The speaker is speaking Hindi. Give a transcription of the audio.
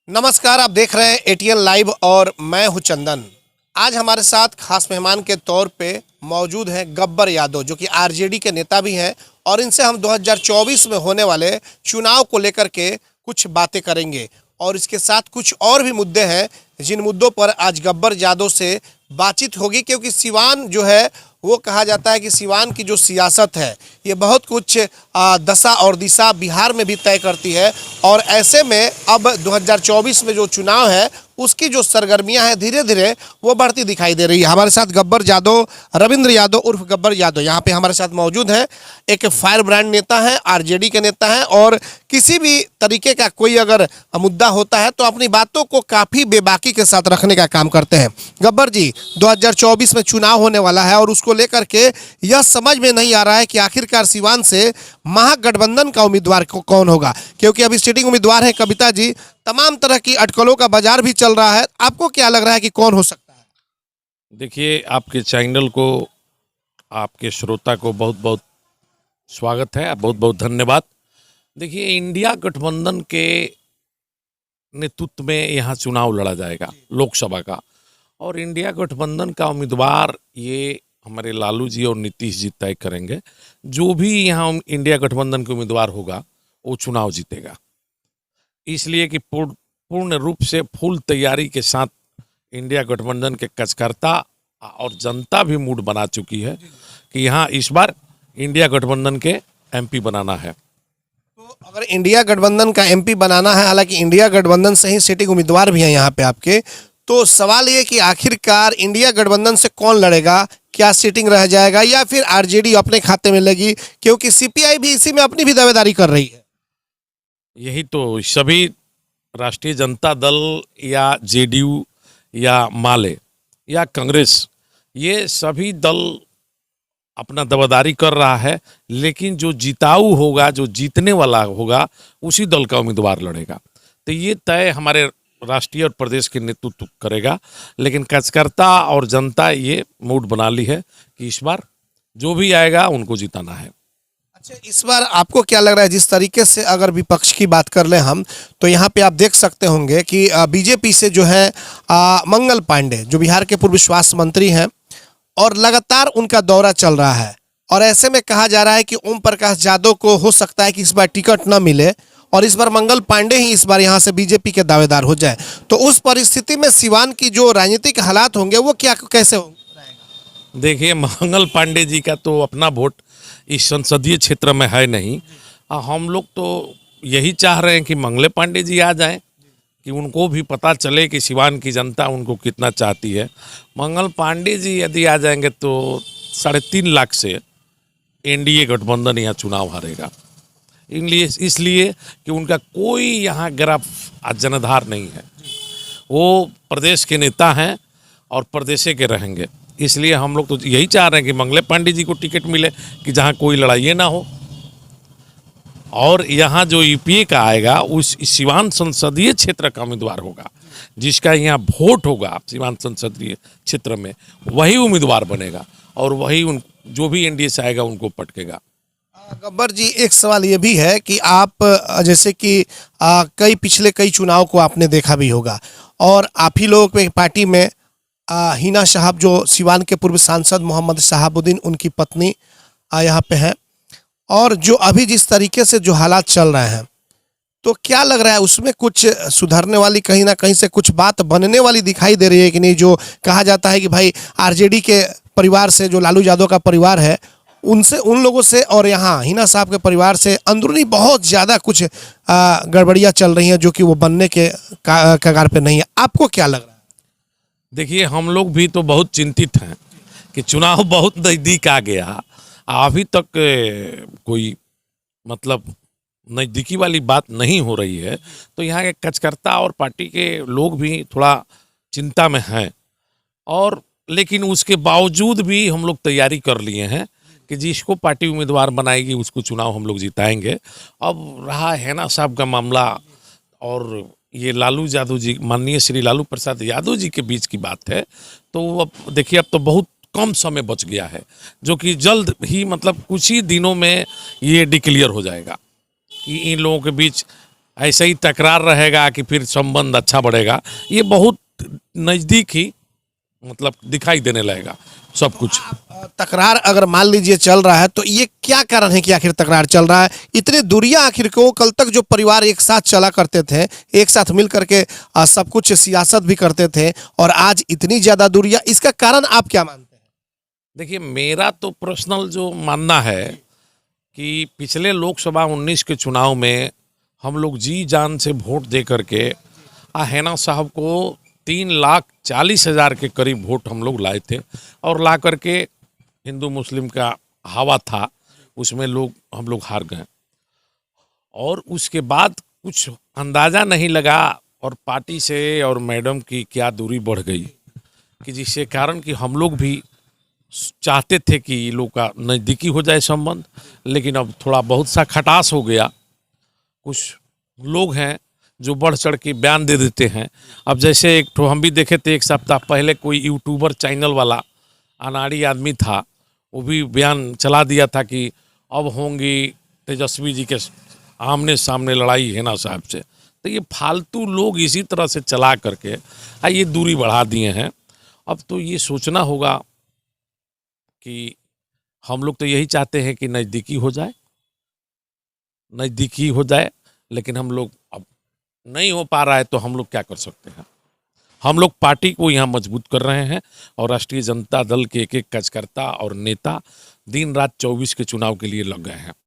नमस्कार, आप देख रहे हैं एटीएन लाइव और मैं हूं चंदन। आज हमारे साथ खास मेहमान के तौर पे मौजूद हैं गब्बर यादव, जो कि आरजेडी के नेता भी हैं और इनसे हम 2024 में होने वाले चुनाव को लेकर के कुछ बातें करेंगे। और इसके साथ कुछ और भी मुद्दे हैं जिन मुद्दों पर आज गब्बर यादव से बातचीत होगी, क्योंकि सिवान जो है वो कहा जाता है कि सिवान की जो सियासत है ये बहुत कुछ दशा और दिशा बिहार में भी तय करती है। और ऐसे में अब 2024 में जो चुनाव है उसकी जो सरगर्मियां हैं धीरे धीरे वो बढ़ती दिखाई दे रही है। हमारे साथ गब्बर यादव, रविंद्र यादव उर्फ गब्बर यादव यहाँ पे हमारे साथ मौजूद हैं। एक फायर ब्रांड नेता है, आरजेडी के नेता हैं और किसी भी तरीके का कोई अगर मुद्दा होता है तो अपनी बातों को काफ़ी बेबाकी के साथ रखने का काम करते हैं। गब्बर जी, 2024 में चुनाव होने वाला है और उसको लेकर के यह समझ में नहीं आ रहा है कि आखिरकार सिवान से महागठबंधन का उम्मीदवार कौन होगा, क्योंकि अभी सिटिंग उम्मीदवार है कविता जी। तमाम तरह की अटकलों का बाजार भी चल रहा है। आपको क्या लग रहा है कि कौन हो सकता है? देखिए, आपके चैनल को, आपके श्रोता को बहुत बहुत स्वागत है, बहुत बहुत धन्यवाद। देखिए, इंडिया गठबंधन के नेतृत्व में यहाँ चुनाव लड़ा जाएगा लोकसभा का, और इंडिया गठबंधन का उम्मीदवार ये हमारे लालू जी और नीतीश जी तय करेंगे। जो भी यहाँ इंडिया गठबंधन के उम्मीदवार होगा वो चुनाव जीतेगा, इसलिए कि पूर्ण रूप से फुल तैयारी के साथ इंडिया गठबंधन के कार्यकर्ता और जनता भी मूड बना चुकी है कि यहाँ इस बार इंडिया गठबंधन के एमपी बनाना है। तो अगर इंडिया गठबंधन का एमपी बनाना है, हालांकि इंडिया गठबंधन से ही सिटिंग उम्मीदवार भी हैं यहाँ पे आपके, तो सवाल ये कि आखिरकार इंडिया गठबंधन से कौन लड़ेगा? क्या सिटिंग रह जाएगा या फिर आरजेडी अपने खाते में लगी? क्योंकि सीपीआई भी इसी में अपनी भी दावेदारी कर रही है। यही तो सभी राष्ट्रीय जनता दल या जेडीयू या माले या कांग्रेस, ये सभी दल अपना दावेदारी कर रहा है, लेकिन जो जिताऊ होगा, जो जीतने वाला होगा, उसी दल का उम्मीदवार लड़ेगा। तो ये तय हमारे राष्ट्रीय और प्रदेश के नेतृत्व करेगा, लेकिन कार्यकर्ता और जनता ये मूड बना ली है कि इस बार जो भी आएगा उनको जिताना है। अच्छा, इस बार आपको क्या लग रहा है? जिस तरीके से अगर विपक्ष की बात कर लें हम, तो यहाँ पे आप देख सकते होंगे कि बीजेपी से जो है मंगल पांडे, जो बिहार के पूर्व स्वास्थ्य मंत्री हैं, और लगातार उनका दौरा चल रहा है। और ऐसे में कहा जा रहा है कि ओम प्रकाश यादव को हो सकता है कि इस बार टिकट न मिले और इस बार मंगल पांडे ही इस बार यहाँ से बीजेपी के दावेदार हो जाए। तो उस परिस्थिति में सिवान की जो राजनीतिक हालात होंगे वो क्या कैसे होंगे? देखिए, मंगल पांडे जी का तो अपना वोट इस संसदीय क्षेत्र में है नहीं। हम लोग तो यही चाह रहे हैं कि मंगल पांडे जी आ जाएं, कि उनको भी पता चले कि सिवान की जनता उनको कितना चाहती है। मंगल पांडे जी यदि आ जाएंगे तो 3.5 लाख से एनडीए गठबंधन यहाँ चुनाव हारेगा। इसलिए कि उनका कोई यहाँ ग्राफ जनाधार नहीं है। वो प्रदेश के नेता हैं और प्रदेशे के रहेंगे, इसलिए हम लोग तो यही चाह रहे हैं कि मंगल पांडे जी को टिकट मिले कि जहाँ कोई लड़ाई ना हो। और यहाँ जो यूपीए का आएगा उस सिवान संसदीय क्षेत्र का उम्मीदवार होगा, जिसका यहाँ वोट होगा सिवान संसदीय क्षेत्र में, वही उम्मीदवार बनेगा और वही जो भी एनडीए से आएगा उनको पटकेगा। गब्बर जी, एक सवाल ये भी है कि आप जैसे कि पिछले कई चुनाव को आपने देखा भी होगा और आप ही लोगों के पार्टी में हिना साहब, जो सिवान के पूर्व सांसद मोहम्मद शहाबुद्दीन, उनकी पत्नी यहाँ पे हैं, और जो अभी जिस तरीके से जो हालात चल रहे हैं, तो क्या लग रहा है उसमें कुछ सुधरने वाली, कहीं ना कहीं से कुछ बात बनने वाली दिखाई दे रही है कि नहीं? जो कहा जाता है कि भाई आरजेडी के परिवार से, जो लालू यादव का परिवार है, उनसे, उन लोगों से और यहाँ हिना साहब के परिवार से अंदरूनी बहुत ज़्यादा कुछ गड़बड़ियाँ चल रही हैं जो कि वो बनने के कगार पे नहीं है। आपको क्या लग रहा है? देखिए, हम लोग भी तो बहुत चिंतित हैं कि चुनाव बहुत नज़दीक आ गया, अभी तक कोई मतलब नज़दीकी वाली बात नहीं हो रही है। तो यहाँ के कार्यकर्ता और पार्टी के लोग भी थोड़ा चिंता में हैं, और लेकिन उसके बावजूद भी हम लोग तैयारी कर लिए हैं कि जिसको पार्टी उम्मीदवार बनाएगी उसको चुनाव हम लोग जिताएंगे। अब रहा हैना साहब का मामला और ये लालू यादव जी, माननीय श्री लालू प्रसाद यादव जी के बीच की बात है, तो अब देखिए, अब तो बहुत कम समय बच गया है, जो कि जल्द ही मतलब कुछ ही दिनों में ये डिक्लेयर हो जाएगा कि इन लोगों के बीच ऐसे ही तकरार रहेगा कि फिर संबंध अच्छा बढ़ेगा, ये बहुत नज़दीक ही मतलब दिखाई देने लगेगा सब कुछ। तकरार अगर मान लीजिए चल रहा है तो ये क्या कारण है कि आखिर तकरार चल रहा है? इतनी दूरियां आखिर को, कल तक जो परिवार एक साथ चला करते थे, एक साथ मिल करके सब कुछ सियासत भी करते थे, और आज इतनी ज्यादा दूरियां, इसका कारण आप क्या मानते हैं? देखिए, मेरा तो पर्सनल जो मानना है कि पिछले लोकसभा 19 के चुनाव में हम लोग जी जान से वोट दे करके हेना साहब को 3,40,000 के करीब वोट हम लोग लाए थे, और ला करके हिंदू मुस्लिम का हवा था उसमें हम लोग हार गए। और उसके बाद कुछ अंदाज़ा नहीं लगा, और पार्टी से और मैडम की क्या दूरी बढ़ गई कि जिसके कारण कि हम लोग भी चाहते थे कि ये लोग का नज़दीकी हो जाए संबंध, लेकिन अब थोड़ा बहुत सा खटास हो गया। कुछ लोग हैं जो बढ़ चढ़ के बयान दे देते हैं। अब जैसे एक तो हम भी देखे थे, एक सप्ताह पहले कोई यूट्यूबर चैनल वाला अनाड़ी आदमी था, वो भी बयान चला दिया था कि अब होंगी तेजस्वी जी के आमने सामने लड़ाई हेना साहब से। तो ये फालतू लोग इसी तरह से चला करके ये दूरी बढ़ा दिए हैं। अब तो ये सोचना होगा कि हम लोग तो यही चाहते हैं कि नज़दीकी हो जाए, नज़दीकी हो जाए, लेकिन हम लोग अब नहीं हो पा रहा है तो हम लोग क्या कर सकते हैं। हम लोग पार्टी को यहाँ मजबूत कर रहे हैं, और राष्ट्रीय जनता दल के एक एक कार्यकर्ता और नेता दिन रात 24 के चुनाव के लिए लग गए हैं।